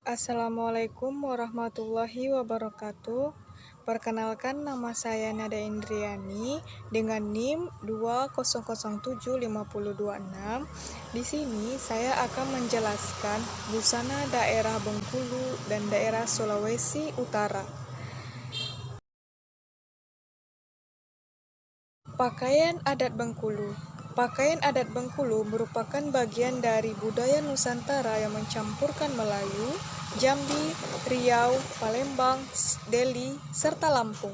Assalamualaikum warahmatullahi wabarakatuh. Perkenalkan, nama saya Nada Indriani dengan NIM 2007526. Di sini saya akan menjelaskan busana daerah Bengkulu dan daerah Sulawesi Utara. Pakaian adat Bengkulu. Pakaian adat Bengkulu merupakan bagian dari budaya Nusantara yang mencampurkan Melayu, Jambi, Riau, Palembang, Deli, serta Lampung.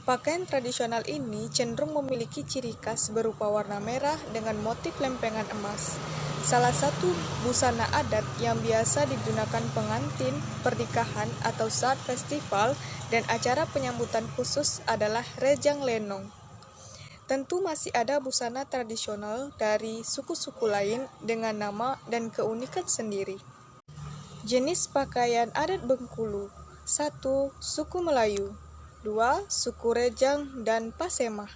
Pakaian tradisional ini cenderung memiliki ciri khas berupa warna merah dengan motif lempengan emas. Salah satu busana adat yang biasa digunakan pengantin, pernikahan, atau saat festival dan acara penyambutan khusus adalah rejang lenong. Tentu masih ada busana tradisional dari suku-suku lain dengan nama dan keunikan sendiri. Jenis pakaian adat Bengkulu: 1. Suku Melayu. 2. Suku Rejang dan Pasemah.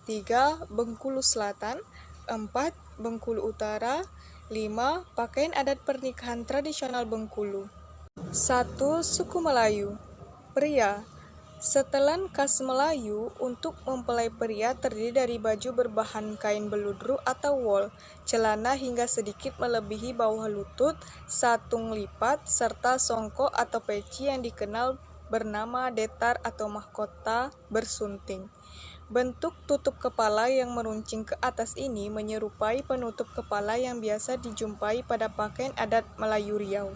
3. Bengkulu Selatan. 4. Bengkulu Utara. 5. Pakaian adat pernikahan tradisional Bengkulu. 1. Suku Melayu. Pria. Setelan khas Melayu untuk mempelai pria terdiri dari baju berbahan kain beludru atau wol, celana hingga sedikit melebihi bawah lutut, satung lipat, serta songkok atau peci yang dikenal bernama detar atau mahkota bersunting. Bentuk tutup kepala yang meruncing ke atas ini menyerupai penutup kepala yang biasa dijumpai pada pakaian adat Melayu Riau.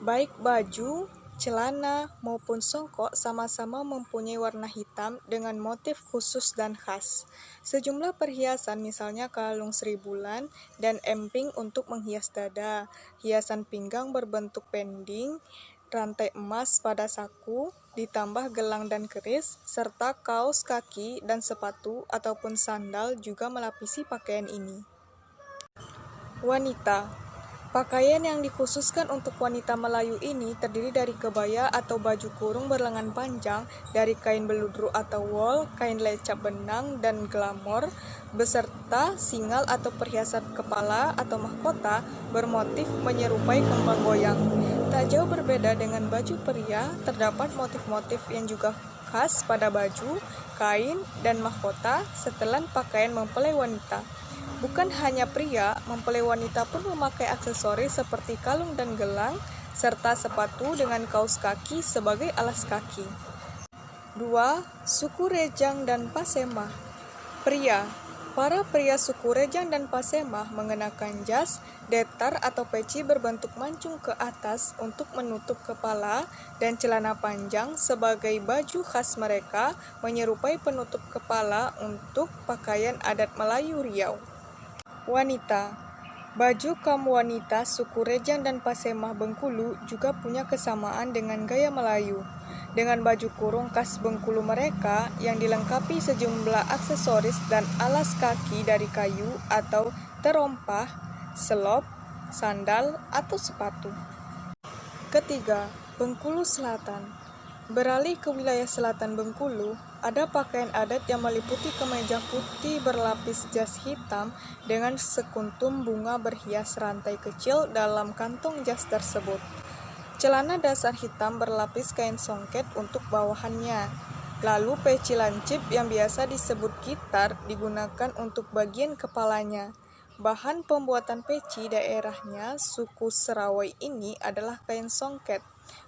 Baik baju, celana, maupun songkok sama-sama mempunyai warna hitam dengan motif khusus dan khas. Sejumlah perhiasan misalnya kalung Sri Bulan dan emping untuk menghias dada, hiasan pinggang berbentuk pending, rantai emas pada saku, ditambah gelang dan keris, serta kaos kaki dan sepatu ataupun sandal juga melapisi pakaian ini. Wanita. Pakaian yang dikhususkan untuk wanita Melayu ini terdiri dari kebaya atau baju kurung berlengan panjang dari kain beludru atau wol, kain lecap benang dan glamor, beserta singal atau perhiasan kepala atau mahkota bermotif menyerupai kembang goyang. Tak jauh berbeda dengan baju pria, terdapat motif-motif yang juga khas pada baju, kain, dan mahkota setelan pakaian mempelai wanita. Bukan hanya pria, mempelai wanita pun memakai aksesoris seperti kalung dan gelang, serta sepatu dengan kaos kaki sebagai alas kaki. 2. Suku Rejang dan Pasemah. Pria. Para pria suku Rejang dan Pasemah mengenakan jas, detar atau peci berbentuk mancung ke atas untuk menutup kepala dan celana panjang sebagai baju khas mereka menyerupai penutup kepala untuk pakaian adat Melayu Riau. Wanita. Baju kaum wanita suku Rejang dan Pasemah Bengkulu juga punya kesamaan dengan gaya Melayu. Dengan baju kurung khas Bengkulu mereka yang dilengkapi sejumlah aksesoris dan alas kaki dari kayu atau terompah, selop, sandal, atau sepatu. Ketiga, Bengkulu Selatan. Beralih ke wilayah selatan Bengkulu, ada pakaian adat yang meliputi kemeja putih berlapis jas hitam dengan sekuntum bunga berhias rantai kecil dalam kantong jas tersebut. Celana dasar hitam berlapis kain songket untuk bawahannya. Lalu peci lancip yang biasa disebut gitar digunakan untuk bagian kepalanya. Bahan pembuatan peci daerahnya suku Serawai ini adalah kain songket.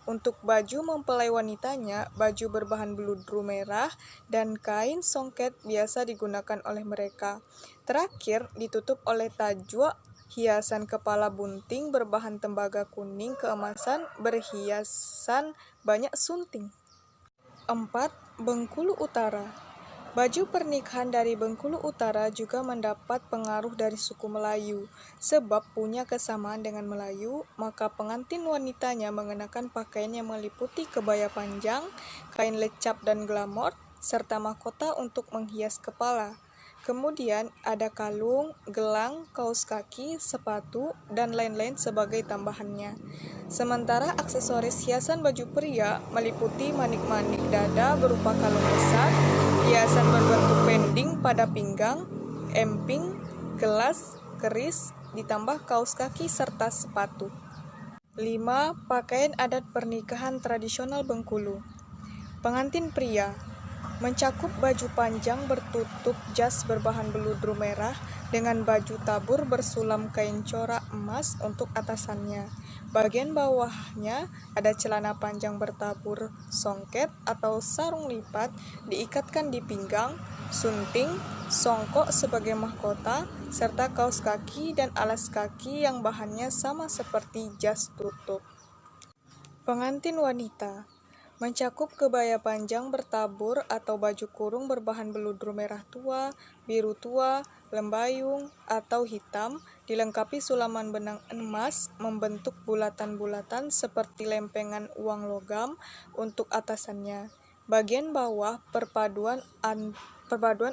Untuk baju mempelai wanitanya, baju berbahan beludru merah dan kain songket biasa digunakan oleh mereka. Terakhir, ditutup oleh tajwa, hiasan kepala bunting berbahan tembaga kuning keemasan berhiasan banyak sunting. 4. Bengkulu Utara. Baju pernikahan dari Bengkulu Utara juga mendapat pengaruh dari suku Melayu. Sebab punya kesamaan dengan Melayu, maka pengantin wanitanya mengenakan pakaian yang meliputi kebaya panjang, kain lecap dan glamor, serta mahkota untuk menghias kepala. Kemudian ada kalung, gelang, kaos kaki, sepatu, dan lain-lain sebagai tambahannya. Sementara aksesoris hiasan baju pria meliputi manik-manik dada berupa kalung besar, hiasan berbentuk pending pada pinggang, emping, gelas, keris, ditambah kaos kaki serta sepatu. 5. Pakaian adat pernikahan tradisional Bengkulu. Pengantin pria mencakup baju panjang bertutup jas berbahan beludru merah dengan baju tabur bersulam kain corak emas untuk atasannya. Bagian bawahnya ada celana panjang bertabur songket atau sarung lipat diikatkan di pinggang, sunting, songkok sebagai mahkota, serta kaos kaki dan alas kaki yang bahannya sama seperti jas tutup. Pengantin wanita mencakup kebaya panjang bertabur atau baju kurung berbahan beludru merah tua, biru tua, lembayung, atau hitam, dilengkapi sulaman benang emas membentuk bulatan-bulatan seperti lempengan uang logam untuk atasannya. Bagian bawah perpaduan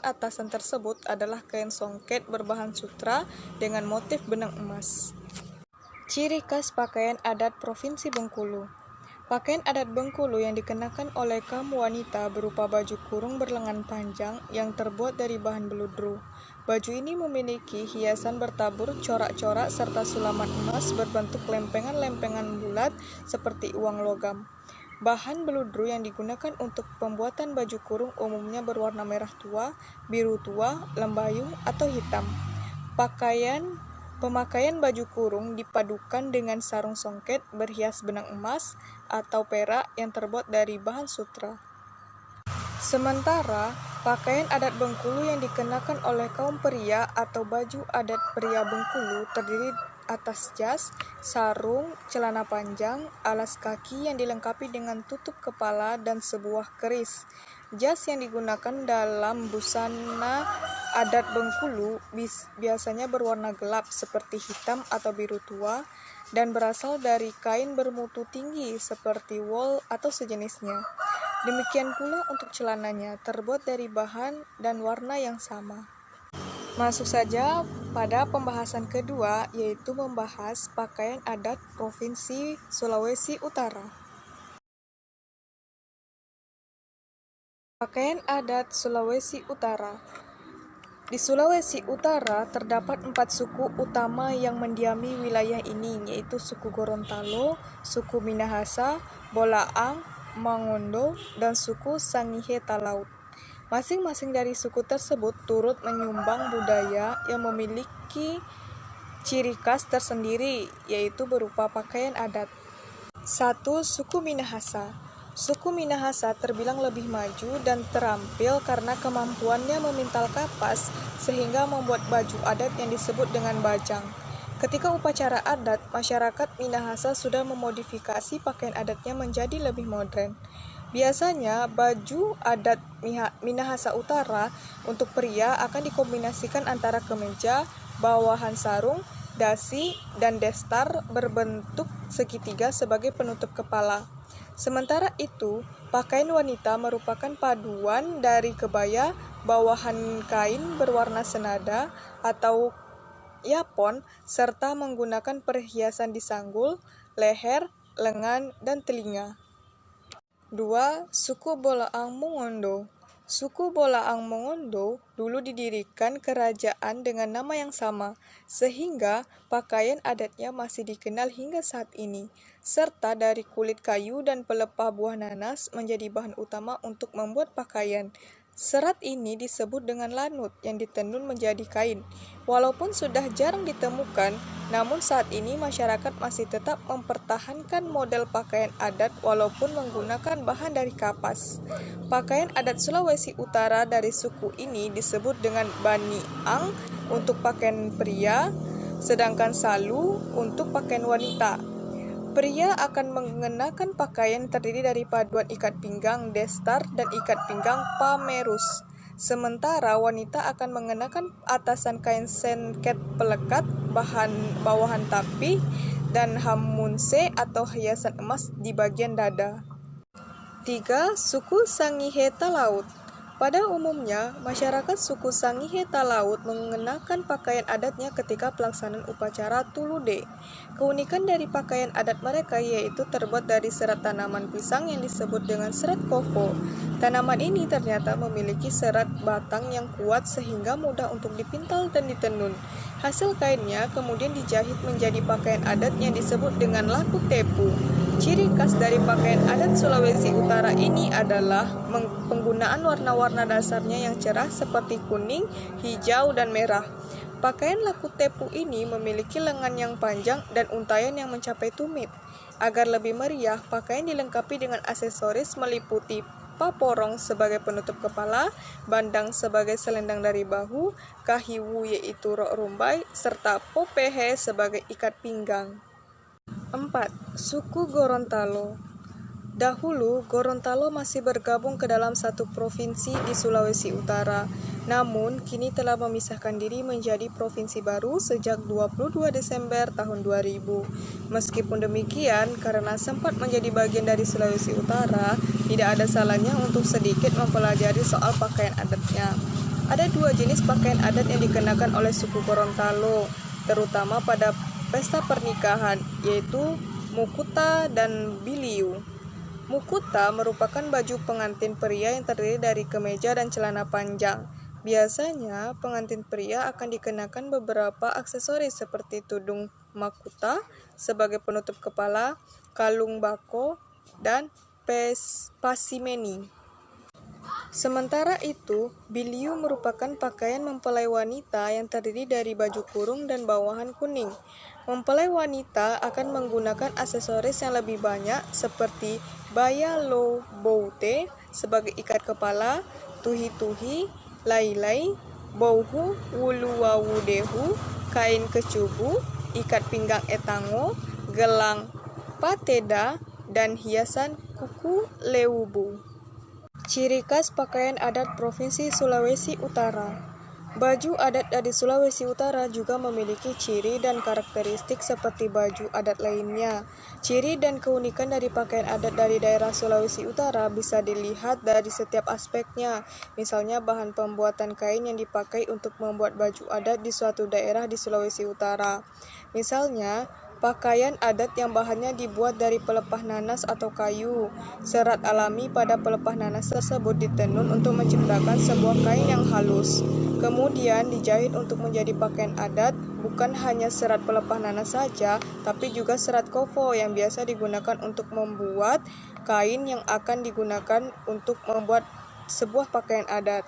atasan tersebut adalah kain songket berbahan sutra dengan motif benang emas. Ciri khas pakaian adat Provinsi Bengkulu. Pakaian adat Bengkulu yang dikenakan oleh kaum wanita berupa baju kurung berlengan panjang yang terbuat dari bahan beludru. Baju ini memiliki hiasan bertabur corak-corak serta sulaman emas berbentuk lempengan-lempengan bulat seperti uang logam. Bahan beludru yang digunakan untuk pembuatan baju kurung umumnya berwarna merah tua, biru tua, lembayung, atau hitam. Pemakaian baju kurung dipadukan dengan sarung songket berhias benang emas atau perak yang terbuat dari bahan sutra. Sementara, pakaian adat Bengkulu yang dikenakan oleh kaum pria atau baju adat pria Bengkulu terdiri atas jas, sarung, celana panjang, alas kaki yang dilengkapi dengan tutup kepala dan sebuah keris. Jas yang digunakan dalam busana adat Bengkulu biasanya berwarna gelap seperti hitam atau biru tua dan berasal dari kain bermutu tinggi seperti wol atau sejenisnya. Demikian pula untuk celananya, terbuat dari bahan dan warna yang sama. Masuk saja pada pembahasan kedua, yaitu membahas pakaian adat Provinsi Sulawesi Utara. Pakaian adat Sulawesi Utara. Di Sulawesi Utara terdapat 4 suku utama yang mendiami wilayah ini, yaitu suku Gorontalo, suku Minahasa, Bolaang, Mangondo, dan suku Sangihe Talaut. Masing-masing dari suku tersebut turut menyumbang budaya yang memiliki ciri khas tersendiri, yaitu berupa pakaian adat. 1. Suku Minahasa. Suku Minahasa terbilang lebih maju dan terampil karena kemampuannya memintal kapas sehingga membuat baju adat yang disebut dengan bajang. Ketika upacara adat, masyarakat Minahasa sudah memodifikasi pakaian adatnya menjadi lebih modern. Biasanya, baju adat Minahasa Utara untuk pria akan dikombinasikan antara kemeja, bawahan sarung, dasi, dan destar berbentuk segitiga sebagai penutup kepala. Sementara itu, pakaian wanita merupakan paduan dari kebaya, bawahan kain berwarna senada atau yapon, serta menggunakan perhiasan di sanggul, leher, lengan, dan telinga. 2. Suku Bolaang Mongondo. Suku Bolaang Mongondo dulu didirikan kerajaan dengan nama yang sama, sehingga pakaian adatnya masih dikenal hingga saat ini, serta dari kulit kayu dan pelepah buah nanas menjadi bahan utama untuk membuat pakaian. Serat ini disebut dengan lanut yang ditenun menjadi kain. Walaupun sudah jarang ditemukan, namun saat ini masyarakat masih tetap mempertahankan model pakaian adat walaupun menggunakan bahan dari kapas. Pakaian adat Sulawesi Utara dari suku ini disebut dengan baniang untuk pakaian pria, sedangkan salu untuk pakaian wanita. Pria akan mengenakan pakaian terdiri dari paduan ikat pinggang destar dan ikat pinggang pamerus. Sementara wanita akan mengenakan atasan kain sengket pelekat, bawahan tapi, dan hamunse atau hiasan emas di bagian dada. 3. Suku Sangihe Talaut. Pada umumnya, masyarakat suku Sangihe Talaut mengenakan pakaian adatnya ketika pelaksanaan upacara Tulude. Keunikan dari pakaian adat mereka yaitu terbuat dari serat tanaman pisang yang disebut dengan serat kofo. Tanaman ini ternyata memiliki serat batang yang kuat sehingga mudah untuk dipintal dan ditenun. Hasil kainnya kemudian dijahit menjadi pakaian adat yang disebut dengan laku tepu. Ciri khas dari pakaian adat Sulawesi Utara ini adalah penggunaan warna-warna dasarnya yang cerah seperti kuning, hijau, dan merah. Pakaian laku tepu ini memiliki lengan yang panjang dan untayan yang mencapai tumit. Agar lebih meriah, pakaian dilengkapi dengan aksesoris meliputi paporong sebagai penutup kepala, bandang sebagai selendang dari bahu, kahiwu yaitu rok rumbai, serta popehe sebagai ikat pinggang. 4. Suku Gorontalo. Dahulu, Gorontalo masih bergabung ke dalam satu provinsi di Sulawesi Utara. Namun, kini telah memisahkan diri menjadi provinsi baru sejak 22 Desember tahun 2000. Meskipun demikian, karena sempat menjadi bagian dari Sulawesi Utara, tidak ada salahnya untuk sedikit mempelajari soal pakaian adatnya. Ada dua jenis pakaian adat yang dikenakan oleh suku Gorontalo, terutama pada pesta pernikahan, yaitu mukuta dan biliu. Mukuta merupakan baju pengantin pria yang terdiri dari kemeja dan celana panjang. Biasanya, pengantin pria akan dikenakan beberapa aksesoris seperti tudung makuta sebagai penutup kepala, kalung bako, dan pasimeni. Sementara itu, biliu merupakan pakaian mempelai wanita yang terdiri dari baju kurung dan bawahan kuning. Mempelai wanita akan menggunakan aksesoris yang lebih banyak seperti baya lo boute sebagai ikat kepala, tuhi-tuhi, lai-lai, bauhu, wuluwawudehu, kain kecubu, ikat pinggang etango, gelang pateda, dan hiasan kuku leubu. Ciri khas pakaian adat Provinsi Sulawesi Utara. Baju adat dari Sulawesi Utara juga memiliki ciri dan karakteristik seperti baju adat lainnya. Ciri dan keunikan dari pakaian adat dari daerah Sulawesi Utara bisa dilihat dari setiap aspeknya. Misalnya bahan pembuatan kain yang dipakai untuk membuat baju adat di suatu daerah di Sulawesi Utara. Misalnya, pakaian adat yang bahannya dibuat dari pelepah nanas atau kayu. Serat alami pada pelepah nanas tersebut ditenun untuk menciptakan sebuah kain yang halus. Kemudian dijahit untuk menjadi pakaian adat, bukan hanya serat pelepah nanas saja, tapi juga serat kofo yang biasa digunakan untuk membuat kain yang akan digunakan untuk membuat sebuah pakaian adat.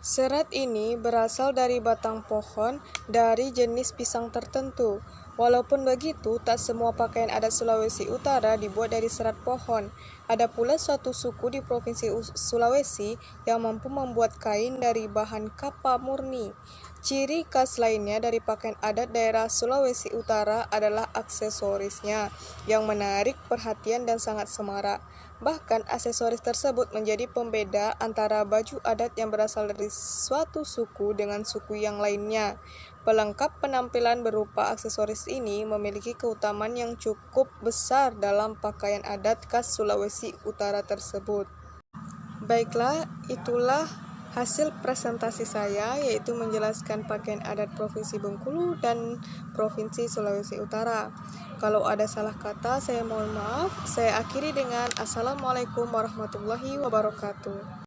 Serat ini berasal dari batang pohon dari jenis pisang tertentu. Walaupun begitu, tak semua pakaian adat Sulawesi Utara dibuat dari serat pohon. Ada pula suatu suku di Provinsi Sulawesi yang mampu membuat kain dari bahan kapa murni. Ciri khas lainnya dari pakaian adat daerah Sulawesi Utara adalah aksesorisnya yang menarik perhatian dan sangat semarak. Bahkan aksesoris tersebut menjadi pembeda antara baju adat yang berasal dari suatu suku dengan suku yang lainnya. Pelengkap penampilan berupa aksesoris ini memiliki keutamaan yang cukup besar dalam pakaian adat khas Sulawesi Utara tersebut. Baiklah, itulah hasil presentasi saya, yaitu menjelaskan pakaian adat Provinsi Bengkulu dan Provinsi Sulawesi Utara. Kalau ada salah kata, saya mohon maaf. Saya akhiri dengan Assalamualaikum warahmatullahi wabarakatuh.